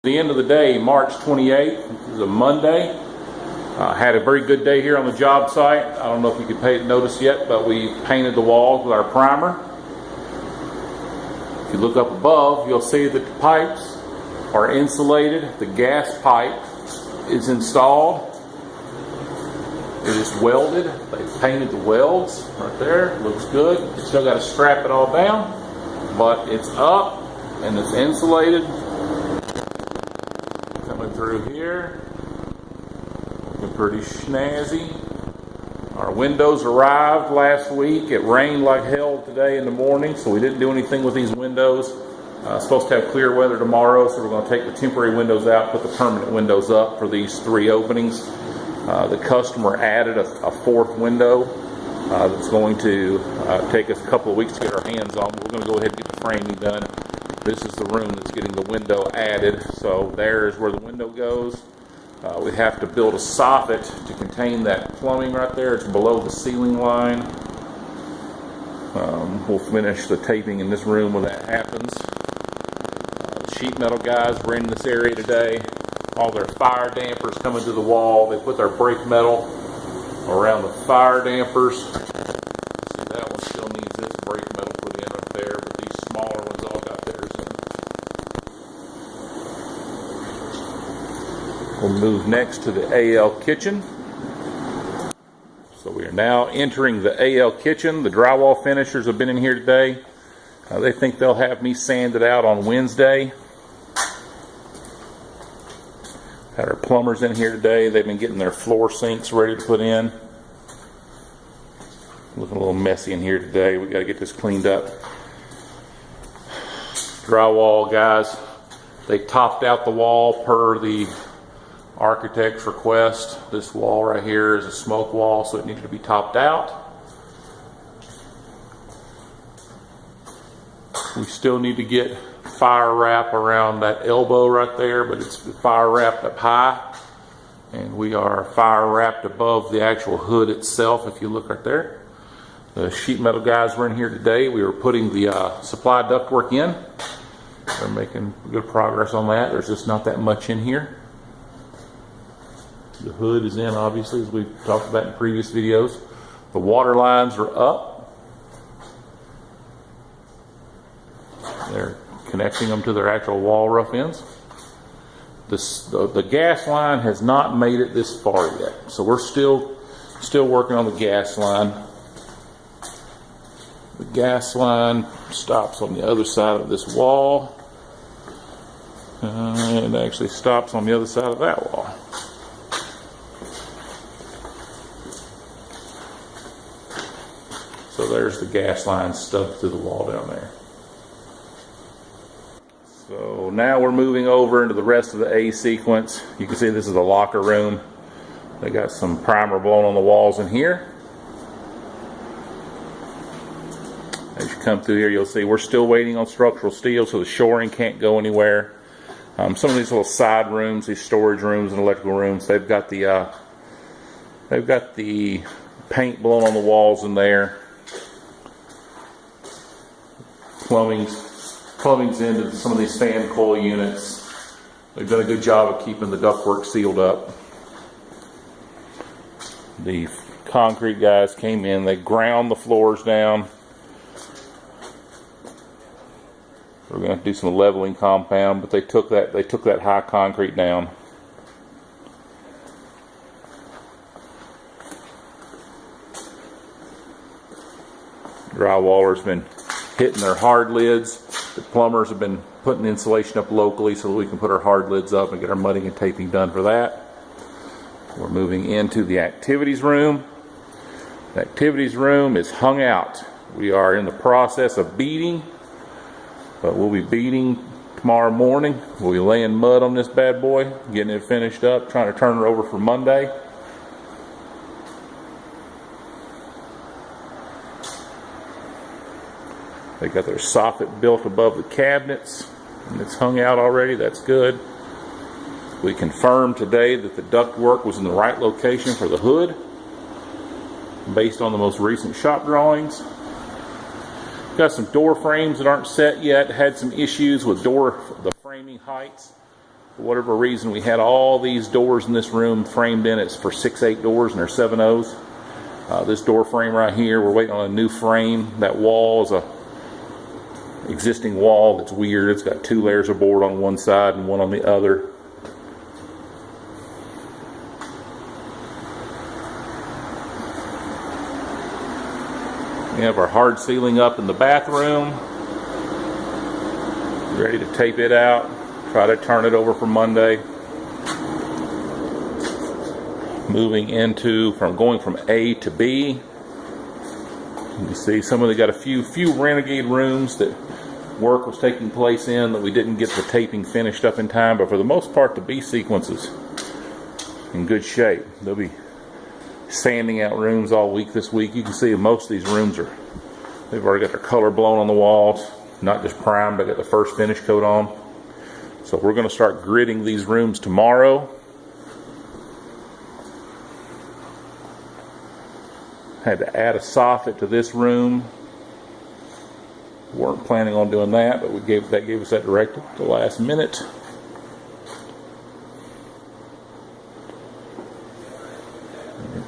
The end of the day, March 28th, this is a Monday. Had a very good day here on the job site. I don't know if you could notice yet, but we painted the walls with our primer. If you look up above, you'll see that the pipes are insulated. The gas pipe is installed. It is welded. They painted the welds right there. Looks good. Still got to strap it all down, but it's up and it's insulated. Coming through here, looking pretty snazzy. Our windows arrived last week. It rained like hell today in the morning, so we didn't do anything with these windows. Supposed to have clear weather tomorrow, so we're going to take the temporary windows out, put the permanent windows up for these 3 openings. The customer added a 4th window that's going to take us a couple of weeks to get our hands on. We're going to go ahead and get the framing done. This is the room that's getting the window added. So there is where the window goes. We have to build a soffit to contain that plumbing right there. It's below the ceiling line. We'll finish the taping in this room when that happens. The sheet metal guys were in this area today. All their fire dampers coming to the wall. They put their brake metal around the fire dampers. See, that one still needs this brake metal put in up there, but these smaller ones all got theirs in. We'll move next to the AL kitchen. So we are now entering the AL kitchen. The drywall finishers have been in here today. They think they'll have me sand it out on Wednesday. Had our plumbers in here today. They've been getting their floor sinks ready to put in. Looking a little messy in here today. We got to get this cleaned up. Drywall guys, they topped out the wall per the architect's request. This wall right here is a smoke wall, so it needed to be topped out. We still need to get fire wrap around that elbow right there, but it's fire wrapped up high, and we are fire wrapped above the actual hood itself. If you look right there, the sheet metal guys were in here today. We were putting the supply ductwork in. They're making good progress on that. There's just not that much in here. The hood is in, obviously, as we've talked about in previous videos. The water lines are up. They're connecting them to their actual wall rough ends. The gas line has not made it this far yet, so we're still working on the gas line. The gas line stops on the other side of this wall, and it actually stops on the other side of that wall. So there's the gas line stuck to the wall down there. So now we're moving over into the rest of the A sequence. You can see this is the locker room. They got some primer blown on the walls in here. As you come through here, you'll see we're still waiting on structural steel, so the shoring can't go anywhere. Some of these little side rooms, these storage rooms and electrical rooms, they've got the paint blown on the walls in there. Plumbing's into some of these fan coil units. They've done a good job of keeping the ductwork sealed up. The concrete guys came in, they ground the floors down. We're going to have to do some leveling compound, but they took that high concrete down. Drywallers been hitting their hard lids. The plumbers have been putting insulation up locally so that we can put our hard lids up and get our mudding and taping done for that. We're moving into the activities room. The activities room is hung out. We are in the process of beading, but we'll be beading tomorrow morning. We'll be laying mud on this bad boy, getting it finished up, trying to turn it over for Monday. They got their soffit built above the cabinets, and it's hung out already. That's good. We confirmed today that the ductwork was in the right location for the hood, based on the most recent shop drawings. Got some door frames that aren't set yet. Had some issues with the framing heights. For whatever reason, we had all these doors in this room framed in. It's for 6/8 doors, and they're 7/0s. This door frame right here, we're waiting on a new frame. That wall is a existing wall that's weird. It's got 2 layers of board on one side and one on the other. We have our hard ceiling up in the bathroom. Ready to tape it out. Try to turn it over for Monday. Going from A to B. You see, some of them got a few renegade rooms that work was taking place in that we didn't get the taping finished up in time, but for the most part, the B sequence is in good shape. They'll be sanding out rooms all week this week. You can see most of these rooms they've already got their color blown on the walls, not just primed, but got the first finish coat on. So we're going to start gridding these rooms tomorrow. Had to add a soffit to this room. Weren't planning on doing that, but that gave us that directive at the last minute.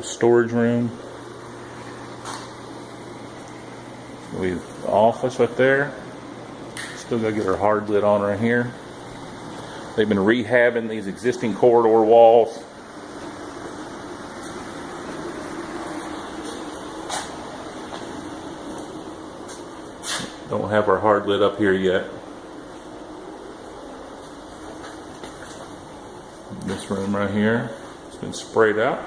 Storage room. We have the office right there. Still got to get our hard lid on right here. They've been rehabbing these existing corridor walls. Don't have our hard lid up here yet. This room right here, it's been sprayed out.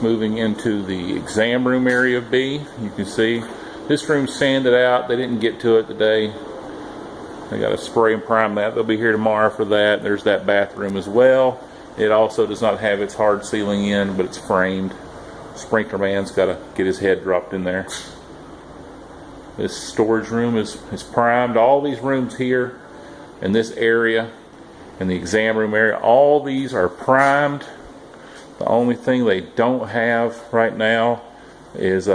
Moving into the exam room area of B. You can see this room's sanded out. They didn't get to it today. They got to spray and prime that. They'll be here tomorrow for that. There's that bathroom as well. It also does not have its hard ceiling in, but it's framed. Sprinkler man's got to get his head dropped in there. This storage room is primed. All these rooms here in this area, in the exam room area, all these are primed. The only thing they don't have right now is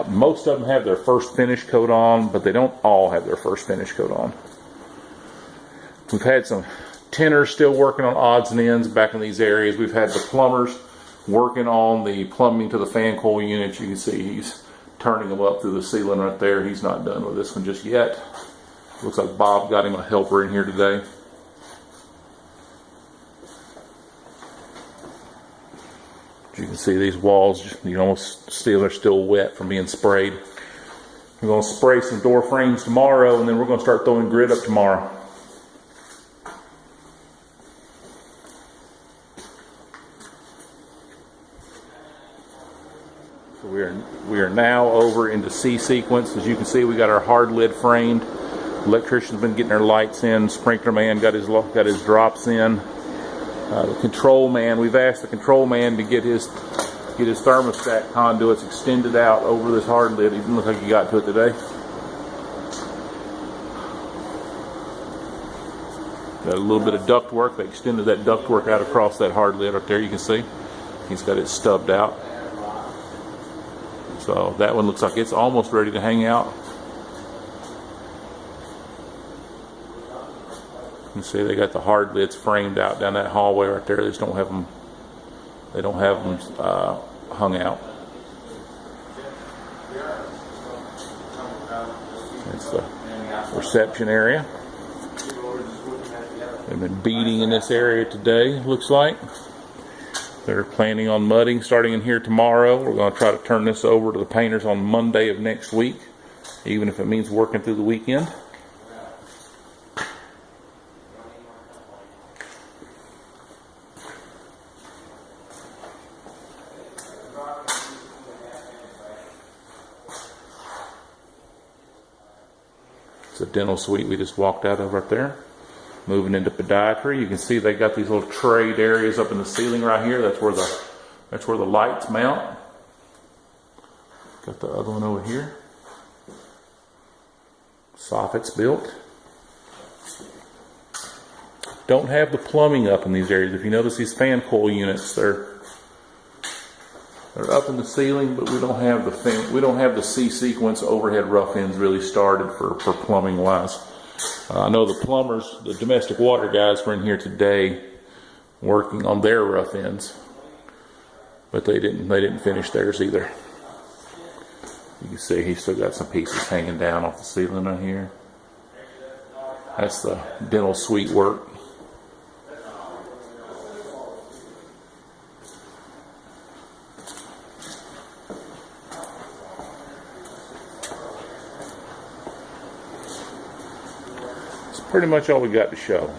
most of them have their first finish coat on, but they don't all have their first finish coat on. We've had some tinners still working on odds and ends back in these areas. We've had the plumbers working on the plumbing to the fan coil units. You can see he's turning them up through the ceiling right there. He's not done with this one just yet. Looks like Bob got him a helper in here today. You can see these walls, you can almost see they're still wet from being sprayed. We're going to spray some door frames tomorrow, and then we're going to start throwing grid up tomorrow. So we are now over into C sequence. As you can see, we got our hard lid framed. Electrician's been getting their lights in. Sprinkler man got his drops in. The control man, we've asked the control man to get his thermostat conduits extended out over this hard lid. It doesn't look like he got to it today. Got a little bit of duct work. They extended that duct work out across that hard lid right there. You can see he's got it stubbed out. So that one looks like it's almost ready to hang out. You can see they got the hard lids framed out down that hallway right there. They just don't have them. They don't have them hung out. It's the reception area. They've been beading in this area today. Looks like they're planning on mudding starting in here tomorrow. We're going to try to turn this over to the painters on Monday of next week, even if it means working through the weekend. It's a dental suite we just walked out of right there. Moving into podiatry, you can see they got these little trade areas up in the ceiling right here. That's where the lights mount. Got the other one over here. Soffits built. Don't have the plumbing up in these areas. If you notice these fan coil units, they're They're up in the ceiling, but we don't have the C sequence overhead rough ends really started for plumbing wise. I know the plumbers, the domestic water guys, were in here today working on their rough ends, but they didn't finish theirs either. You can see he's still got some pieces hanging down off the ceiling on here. That's the dental suite work. Pretty much all we got to show.